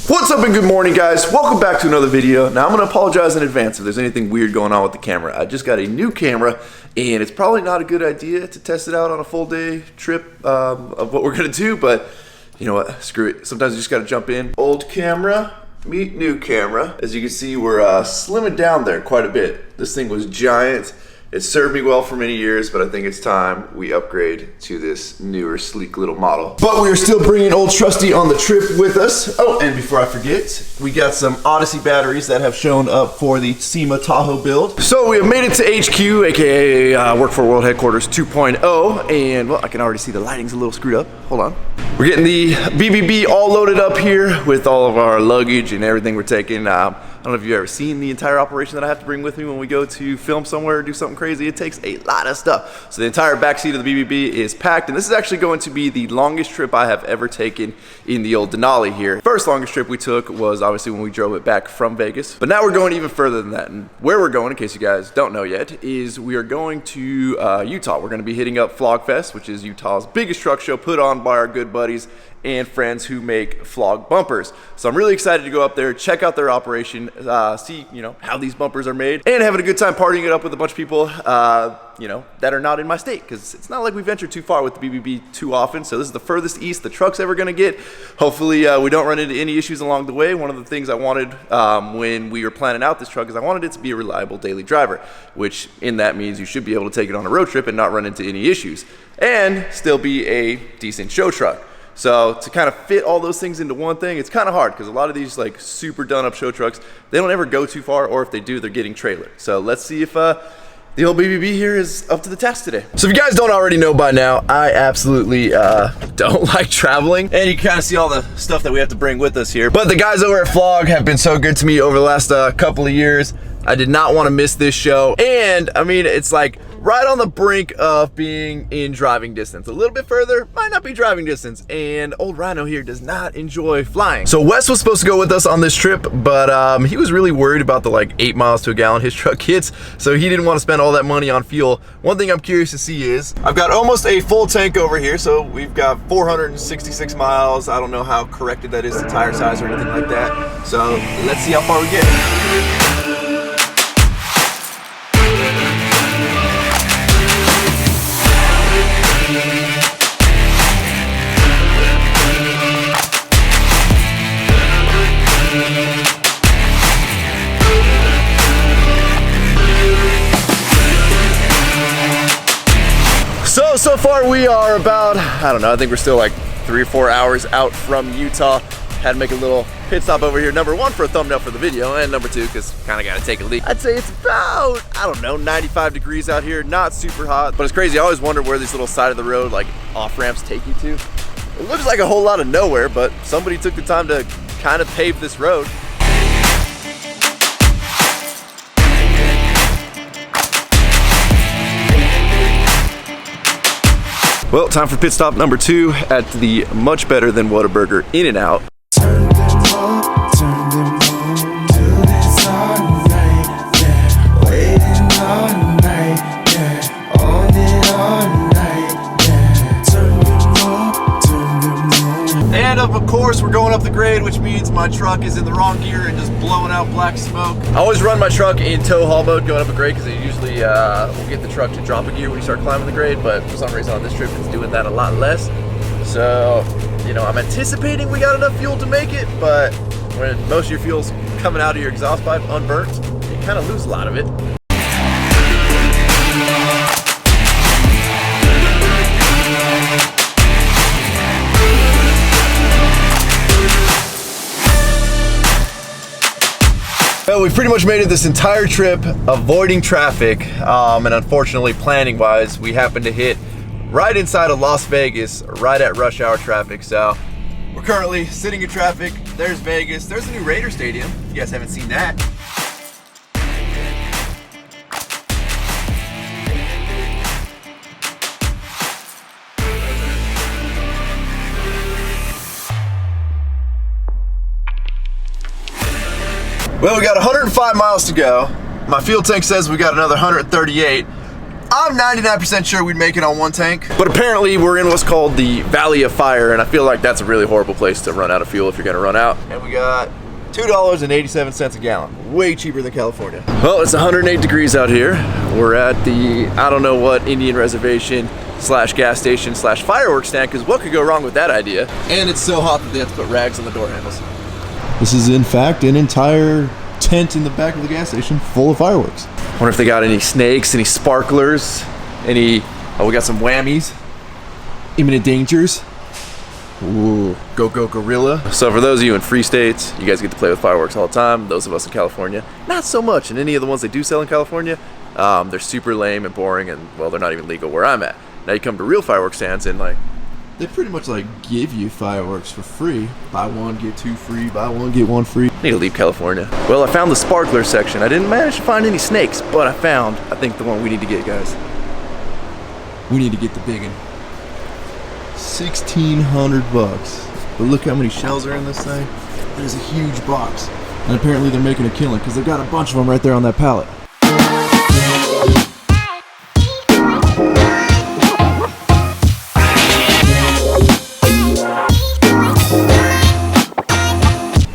What's up and good morning, guys? Welcome back to another video. Now I'm going to apologize in advance if there's anything weird going on with the camera. I just got a new camera and it's probably not a good idea to test it out on a full day trip of what we're going to do, but you know what, screw it. Sometimes you just got to jump in. Old camera, meet new camera. As you can see, we're slimming down there quite a bit. This thing was giant. It served me well for many years, but I think it's time we upgrade to this newer, sleek little model. But we are still bringing old Trusty on the trip with us. Oh, and before I forget, we got some Odyssey batteries that have shown up for the SEMA Tahoe build. So we have made it to HQ, aka Work for World Headquarters 2.0, and well, I can already see the lighting's a little screwed up. Hold on. We're getting the BBB all loaded up here with all of our luggage and everything we're taking. I don't know if you've ever seen the entire operation that I have to bring with me when we go to film somewhere or do something crazy. It takes a lot of stuff. So the entire back seat of the BBB is packed, and this is actually going to be the longest trip I have ever taken in the old Denali here. First longest trip we took was obviously when we drove it back from Vegas, but now we're going even further than that. And where we're going, in case you guys don't know yet, is we are going to Utah. We're going to be hitting up Flogfest, which is Utah's biggest truck show put on by our good buddies and friends who make flog bumpers. So I'm really excited to go up there, check out their operation, see how these bumpers are made, and having a good time partying it up with a bunch of people that are not in my state, because it's not like we venture too far with the BBB too often. So this is the furthest east the truck's ever gonna get. Hopefully we don't run into any issues along the way. One of the things I wanted when we were planning out this truck is I wanted it to be a reliable daily driver, which in that means you should be able to take it on a road trip and not run into any issues, and still be a decent show truck. So to kind of fit all those things into one thing, it's kind of hard because a lot of these like super done up show trucks, they don't ever go too far, or if they do, they're getting trailered. So let's see if the old BBB here is up to the task today. So if you guys don't already know by now, I absolutely don't like traveling, and you can kind of see all the stuff that we have to bring with us here. But the guys over at Flog have been so good to me over the last couple of years. I did not want to miss this show, and I mean, it's like right on the brink of being in driving distance. A little bit further, might not be driving distance, and old Rhino here does not enjoy flying. So Wes was supposed to go with us on this trip, but he was really worried about the like 8 miles to a gallon his truck hits, so he didn't want to spend all that money on fuel. One thing I'm curious to see is, I've got almost a full tank over here, so we've got 466 miles. I don't know how corrected that is to tire size or anything like that, so let's see how far we get. So far we are about, I don't know, I think we're still like 3 or 4 hours out from Utah. Had to make a little pit stop over here, number one for a thumbnail for the video, and number two because kind of got to take a leak. I'd say it's about, I don't know, 95 degrees out here, not super hot, but it's crazy. I always wonder where these little side of the road like off ramps take you to. It looks like a whole lot of nowhere, but somebody took the time to kind of pave this road. Well, time for pit stop number 2 at the much better than Whataburger In-N-Out. And of course, we're going up the grade, which means my truck is in the wrong gear and just blowing out black smoke. I always run my truck in tow haul mode going up a grade because it usually will get the truck to drop a gear when you start climbing the grade, but for some reason on this trip it's doing that a lot less. So, I'm anticipating we got enough fuel to make it, but when most of your fuel's coming out of your exhaust pipe unburnt, you kind of lose a lot of it. Well, we've pretty much made it this entire trip avoiding traffic, and unfortunately planning wise, we happened to hit right inside of Las Vegas, right at rush hour traffic. So we're currently sitting in traffic. There's Vegas. There's the new Raider Stadium, if you guys haven't seen that. Well, we got 105 miles to go. My fuel tank says we got another 138. I'm 99% sure we'd make it on one tank, but apparently we're in what's called the Valley of Fire, and I feel like that's a really horrible place to run out of fuel if you're gonna run out. And we got $2.87 a gallon, way cheaper than California. Well, it's 108 degrees out here. We're at the, I don't know what, Indian reservation slash gas station slash fireworks stand, because what could go wrong with that idea? And it's so hot that they have to put rags on the door handles. This is in fact an entire tent in the back of the gas station full of fireworks. Wonder if they got any snakes, any sparklers, any, oh, we got some whammies, imminent dangers. Ooh, go gorilla. So for those of you in free states, you guys get to play with fireworks all the time. Those of us in California, not so much. And any of the ones they do sell in California, they're super lame and boring, and well, they're not even legal where I'm at. Now you come to real fireworks stands and like, they pretty much like give you fireworks for free. Buy one, get two free, buy one, get one free. Need to leave California. Well, I found the sparkler section. I didn't manage to find any snakes, but I found, I think, the one we need to get, guys. We need to get the big one. 1,600 bucks. But look how many shells are in this thing. That is a huge box. And apparently they're making a killing because they've got a bunch of them right there on that pallet.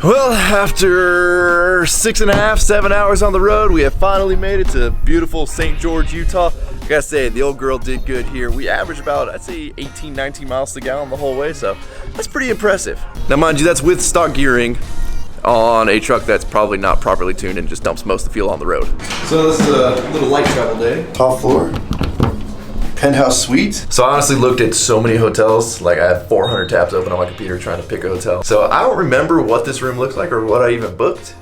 Well, after 6.5, 7 hours on the road, we have finally made it to beautiful St. George, Utah. I gotta say, the old girl did good here. We averaged about, I'd say, 18, 19 miles to the gallon the whole way, so that's pretty impressive. Now, mind you, that's with stock gearing on a truck that's probably not properly tuned and just dumps most of the fuel on the road. So this is a little light travel day. Top floor. Penthouse suite. So I honestly looked at so many hotels, like I had 400 tabs open on my computer trying to pick a hotel. So I don't remember what this room looks like or what I even booked.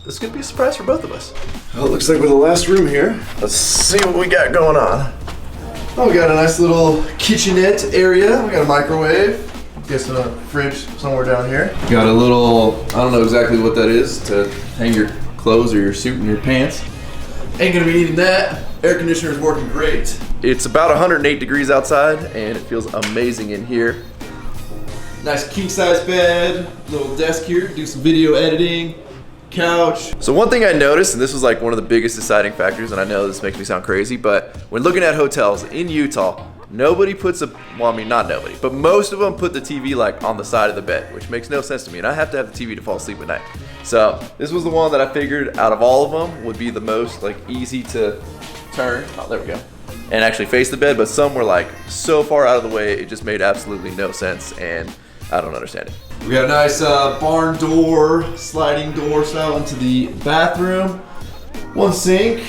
This is gonna be a surprise for both of us. Well, it looks like we're the last room here. Let's see what we got going on. Oh, we got a nice little kitchenette area. We got a microwave. Guessing a fridge somewhere down here. Got a little, I don't know exactly what that is, to hang your clothes or your suit and your pants. Ain't gonna be needing that. Air conditioner is working great. It's about 108 degrees outside and it feels amazing in here. Nice king size bed, little desk here, do some video editing, couch. So one thing I noticed, and this was like one of the biggest deciding factors, and I know this makes me sound crazy, but when looking at hotels in Utah, nobody puts a, well, I mean, not nobody, but most of them put the TV like on the side of the bed, which makes no sense to me, and I have to have the TV to fall asleep at night. So this was the one that I figured out of all of them would be the most like easy to turn. Oh, there we go. And actually face the bed, but some were like so far out of the way, it just made absolutely no sense, and I don't understand it. We got a nice barn door, sliding door style into the bathroom. One sink,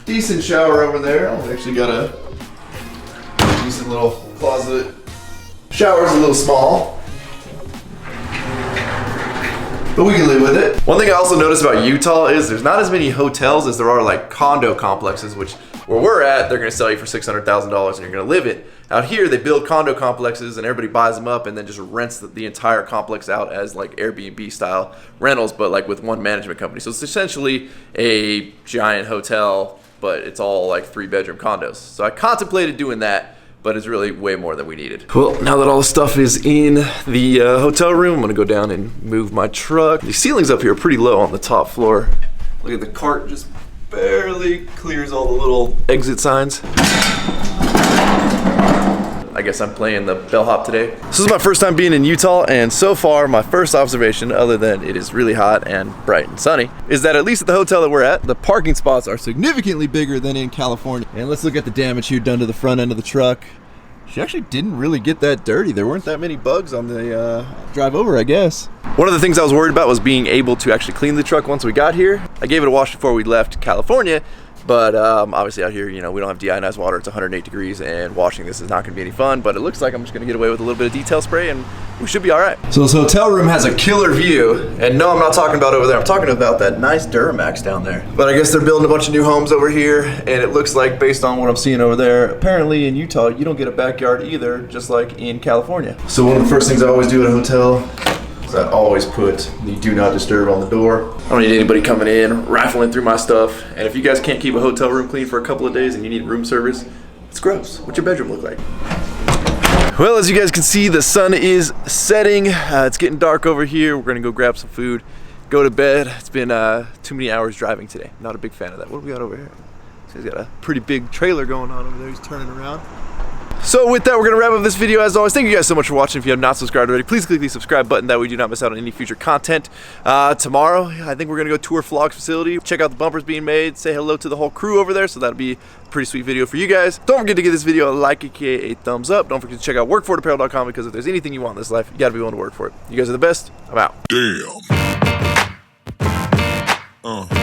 decent shower over there. We actually got a decent little closet. Shower's a little small, but we can live with it. One thing I also noticed about Utah is there's not as many hotels as there are like condo complexes, which where we're at, they're gonna sell you for $600,000 and you're gonna live it. Out here, they build condo complexes and everybody buys them up and then just rents the entire complex out as like Airbnb style rentals, but like with one management company. So it's essentially a giant hotel, but it's all like 3-bedroom condos. So I contemplated doing that, but it's really way more than we needed. Well, now that all the stuff is in the hotel room, I'm gonna go down and move my truck. The ceilings up here are pretty low on the top floor. Look at the cart, just barely clears all the little exit signs. I guess I'm playing the bellhop today. This is my first time being in Utah, and so far my first observation, other than it is really hot and bright and sunny, is that at least at the hotel that we're at, the parking spots are significantly bigger than in California. And let's look at the damage here done to the front end of the truck. She actually didn't really get that dirty. There weren't that many bugs on the drive over, I guess. One of the things I was worried about was being able to actually clean the truck once we got here. I gave it a wash before we left California, but obviously out here, you know, we don't have deionized water. It's 108 degrees and washing this is not gonna be any fun, but it looks like I'm just gonna get away with a little bit of detail spray and we should be all right. So this hotel room has a killer view, and no, I'm not talking about over there. I'm talking about that nice Duramax down there. But I guess they're building a bunch of new homes over here, and it looks like, based on what I'm seeing over there, apparently in Utah, you don't get a backyard either, just like in California. So one of the first things I always do at a hotel is I always put the do not disturb on the door. I don't need anybody coming in, rifling through my stuff. And if you guys can't keep a hotel room clean for a couple of days and you need room service, it's gross. What's your bedroom look like? Well, as you guys can see, the sun is setting. It's getting dark over here. We're gonna go grab some food, go to bed. It's been too many hours driving today. Not a big fan of that. What do we got over here? So he's got a pretty big trailer going on over there. He's turning around. So with that, we're going to wrap up this video. As always, thank you guys so much for watching. If you have not subscribed already, please click the subscribe button. That way you do not miss out on any future content. Tomorrow, I think we're going to go tour Flog's facility, check out the bumpers being made, say hello to the whole crew over there. So that'll be a pretty sweet video for you guys. Don't forget to give this video a like, aka a thumbs up. Don't forget to check out workforapparel.com, because if there's anything you want in this life, you got to be willing to work for it. You guys are the best. I'm out. Damn.